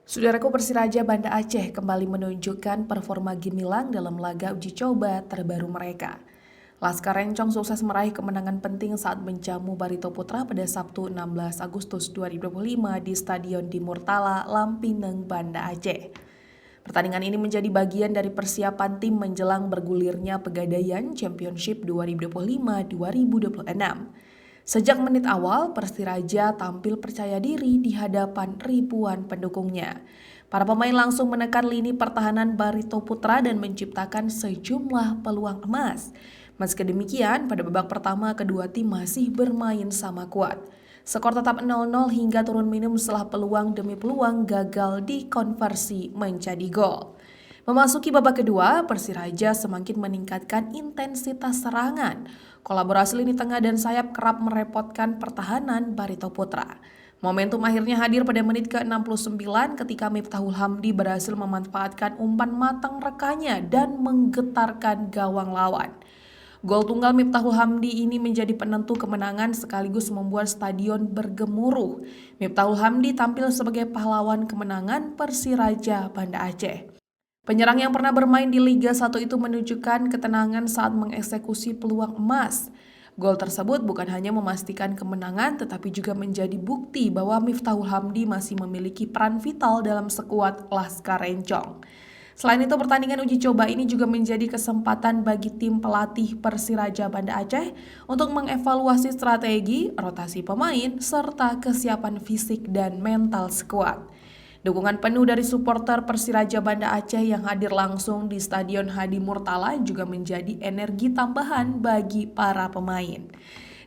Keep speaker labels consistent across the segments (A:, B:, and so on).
A: Saudaraku, Persiraja Banda Aceh kembali menunjukkan performa gemilang dalam laga uji coba terbaru mereka. Laskar Rencong sukses meraih kemenangan penting saat menjamu Barito Putra pada Sabtu 16 Agustus 2025 di Stadion di Murtala, Lampineng, Banda Aceh. Pertandingan ini menjadi bagian dari persiapan tim menjelang bergulirnya Pegadaian Championship 2025-2026. Sejak menit awal, Persiraja tampil percaya diri di hadapan ribuan pendukungnya. Para pemain langsung menekan lini pertahanan Barito Putra dan menciptakan sejumlah peluang emas. Meski demikian, pada babak pertama kedua tim masih bermain sama kuat. Skor tetap 0-0 hingga turun minum setelah peluang demi peluang gagal dikonversi menjadi gol. Memasuki babak kedua, Persiraja semakin meningkatkan intensitas serangan. Kolaborasi lini tengah dan sayap kerap merepotkan pertahanan Barito Putra. Momentum akhirnya hadir pada menit ke-69 ketika Miftahul Hamdi berhasil memanfaatkan umpan matang rekannya dan menggetarkan gawang lawan. Gol tunggal Miftahul Hamdi ini menjadi penentu kemenangan sekaligus membuat stadion bergemuruh. Miftahul Hamdi tampil sebagai pahlawan kemenangan Persiraja Banda Aceh. Penyerang yang pernah bermain di Liga 1 itu menunjukkan ketenangan saat mengeksekusi peluang emas. Gol tersebut bukan hanya memastikan kemenangan tetapi juga menjadi bukti bahwa Miftahul Hamdi masih memiliki peran vital dalam skuad Laskar Rencong. Selain itu, pertandingan uji coba ini juga menjadi kesempatan bagi tim pelatih Persiraja Banda Aceh untuk mengevaluasi strategi, rotasi pemain, serta kesiapan fisik dan mental skuad. Dukungan penuh dari supporter Persiraja Banda Aceh yang hadir langsung di Stadion Hadi Murtala juga menjadi energi tambahan bagi para pemain.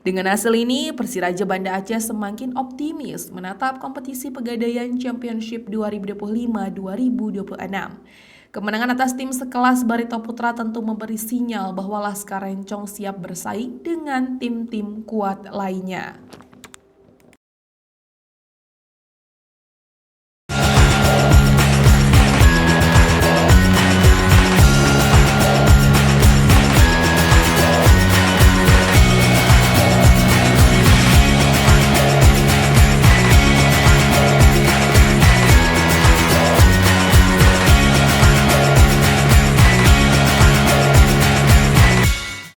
A: Dengan hasil ini, Persiraja Banda Aceh semakin optimis menatap kompetisi Pegadaian Championship 2025-2026. Kemenangan atas tim sekelas Barito Putra tentu memberi sinyal bahwa Laskar Rencong siap bersaing dengan tim-tim kuat lainnya.